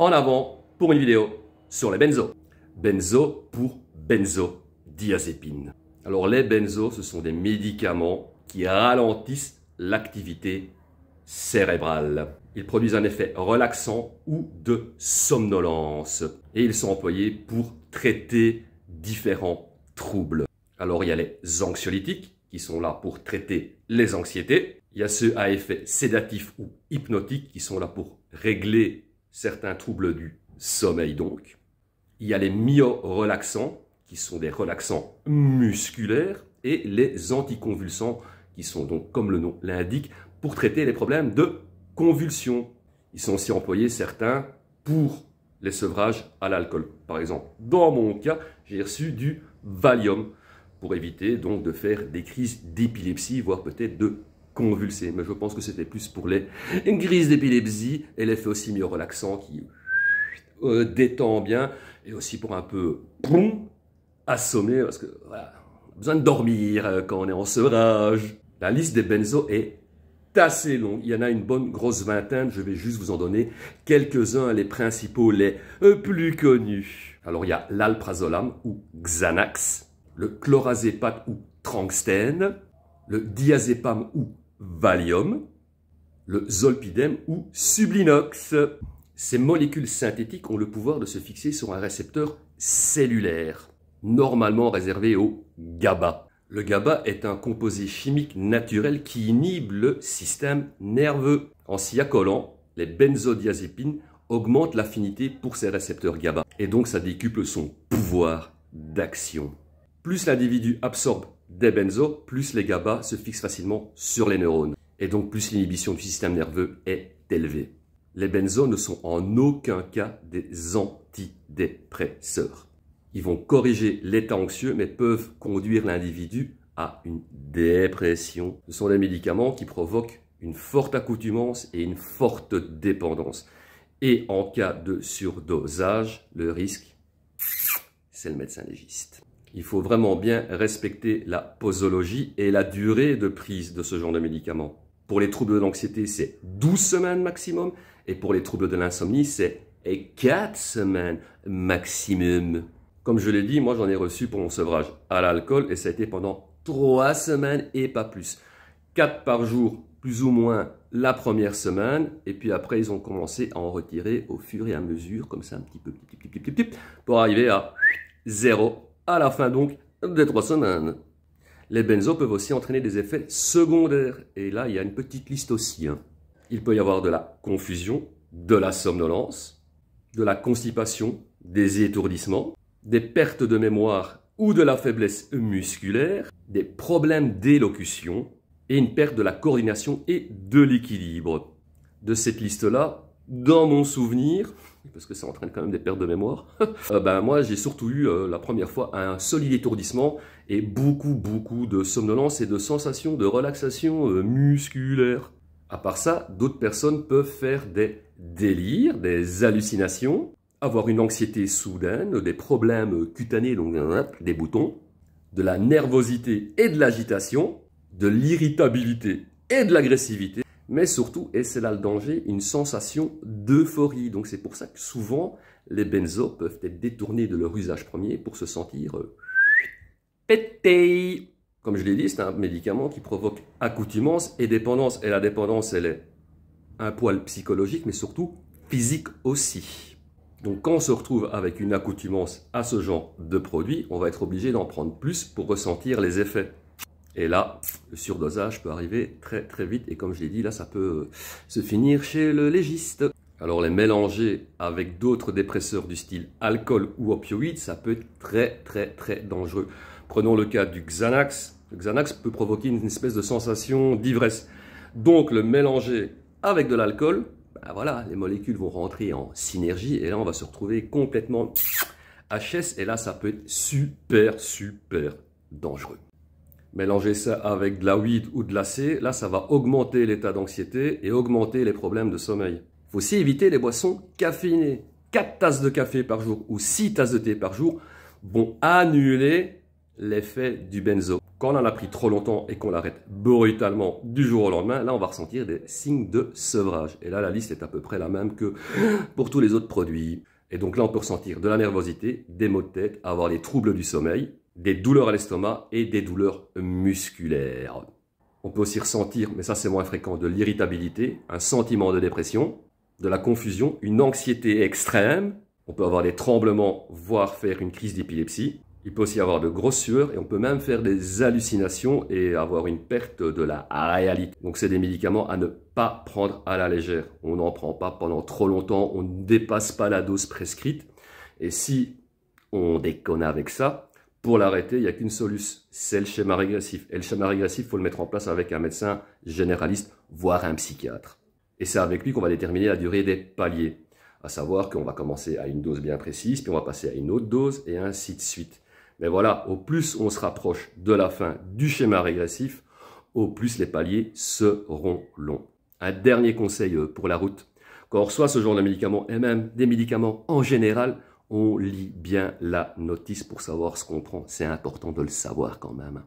en avant pour une vidéo sur les benzos. Benzo pour benzodiazépine. Alors les benzos, ce sont des médicaments qui ralentissent l'activité cérébrale. Ils produisent un effet relaxant ou de somnolence. Et ils sont employés pour traiter différents troubles. Alors il y a les anxiolytiques qui sont là pour traiter les anxiétés. Il y a ceux à effet sédatif ou hypnotique qui sont là pour régler certains troubles du sommeil donc. Il y a les myorelaxants qui sont des relaxants musculaires et les anticonvulsants qui sont donc, comme le nom l'indique, pour traiter les problèmes de convulsions. Ils sont aussi employés certains pour les sevrages à l'alcool. Par exemple, dans mon cas, j'ai reçu du Valium pour éviter donc de faire des crises d'épilepsie, voire peut-être de convulser. Mais je pense que c'était plus pour les crises d'épilepsie et l'effet aussi myorelaxant qui détend bien et aussi pour un peu assommer parce que voilà, on a besoin de dormir quand on est en sevrage. La liste des benzos est assez longue. Il y en a une bonne grosse vingtaine. Je vais juste vous en donner quelques-uns, les principaux, les plus connus. Alors, il y a l'alprazolam ou Xanax, le clorazépate ou Tranxtène, le diazépam ou Valium, le zolpidem ou Sublinox. Ces molécules synthétiques ont le pouvoir de se fixer sur un récepteur cellulaire, normalement réservé au GABA. Le GABA est un composé chimique naturel qui inhibe le système nerveux. En s'y accolant, les benzodiazépines augmentent l'affinité pour ces récepteurs GABA. Et donc ça décuple son pouvoir d'action. Plus l'individu absorbe des benzos, plus les GABA se fixent facilement sur les neurones. Et donc plus l'inhibition du système nerveux est élevée. Les benzos ne sont en aucun cas des antidépresseurs. Ils vont corriger l'état anxieux, mais peuvent conduire l'individu à une dépression. Ce sont des médicaments qui provoquent une forte accoutumance et une forte dépendance. Et en cas de surdosage, le risque, c'est le médecin légiste. Il faut vraiment bien respecter la posologie et la durée de prise de ce genre de médicaments. Pour les troubles de l'anxiété, c'est 12 semaines maximum. Et pour les troubles de l'insomnie, c'est 4 semaines maximum. Comme je l'ai dit, moi j'en ai reçu pour mon sevrage à l'alcool et ça a été pendant 3 semaines et pas plus. 4 par jour, plus ou moins la première semaine. Et puis après, ils ont commencé à en retirer au fur et à mesure, comme ça, un petit peu, pour arriver à 0 à la fin donc des 3 semaines. Les benzos peuvent aussi entraîner des effets secondaires. Et là, il y a une petite liste aussi. Il peut y avoir de la confusion, de la somnolence, de la constipation, des étourdissements, des pertes de mémoire ou de la faiblesse musculaire, des problèmes d'élocution et une perte de la coordination et de l'équilibre. De cette liste-là, dans mon souvenir, parce que ça entraîne quand même des pertes de mémoire, moi j'ai surtout eu la première fois un solide étourdissement et beaucoup de somnolence et de sensations de relaxation musculaire. À part ça, d'autres personnes peuvent faire des délires, des hallucinations, avoir une anxiété soudaine, des problèmes cutanés, donc des boutons, de la nervosité et de l'agitation, de l'irritabilité et de l'agressivité, mais surtout, et c'est là le danger, une sensation d'euphorie. Donc c'est pour ça que souvent, les benzos peuvent être détournés de leur usage premier pour se sentir pété. Comme je l'ai dit, c'est un médicament qui provoque accoutumance et dépendance. Et la dépendance, elle est un poil psychologique, mais surtout physique aussi. Donc quand on se retrouve avec une accoutumance à ce genre de produit, on va être obligé d'en prendre plus pour ressentir les effets. Et là, le surdosage peut arriver très vite. Et comme je l'ai dit, là, ça peut se finir chez le légiste. Alors les mélanger avec d'autres dépresseurs du style alcool ou opioïdes, ça peut être très dangereux. Prenons le cas du Xanax. Le Xanax peut provoquer une espèce de sensation d'ivresse. Donc le mélanger avec de l'alcool, voilà, les molécules vont rentrer en synergie et là on va se retrouver complètement HS et là ça peut être super dangereux. Mélanger ça avec de la weed ou de l'AC, là ça va augmenter l'état d'anxiété et augmenter les problèmes de sommeil. Il faut aussi éviter les boissons caféinées. 4 tasses de café par jour ou 6 tasses de thé par jour vont annuler l'effet du benzo. Quand on en a pris trop longtemps et qu'on l'arrête brutalement du jour au lendemain, là on va ressentir des signes de sevrage. Et là la liste est à peu près la même que pour tous les autres produits. Et donc là on peut ressentir de la nervosité, des maux de tête, avoir des troubles du sommeil, des douleurs à l'estomac et des douleurs musculaires. On peut aussi ressentir, mais ça c'est moins fréquent, de l'irritabilité, un sentiment de dépression, de la confusion, une anxiété extrême. On peut avoir des tremblements, voire faire une crise d'épilepsie. Il peut aussi avoir de grosses sueurs et on peut même faire des hallucinations et avoir une perte de la réalité. Donc c'est des médicaments à ne pas prendre à la légère. On n'en prend pas pendant trop longtemps, on ne dépasse pas la dose prescrite. Et si on déconne avec ça, pour l'arrêter, il n'y a qu'une solution, c'est le schéma régressif. Et le schéma régressif, il faut le mettre en place avec un médecin généraliste, voire un psychiatre. Et c'est avec lui qu'on va déterminer la durée des paliers. À savoir qu'on va commencer à une dose bien précise, puis on va passer à une autre dose, et ainsi de suite. Mais voilà, au plus on se rapproche de la fin du schéma régressif, au plus les paliers seront longs. Un dernier conseil pour la route. Quand on reçoit ce genre de médicaments, et même des médicaments en général, on lit bien la notice pour savoir ce qu'on prend. C'est important de le savoir quand même.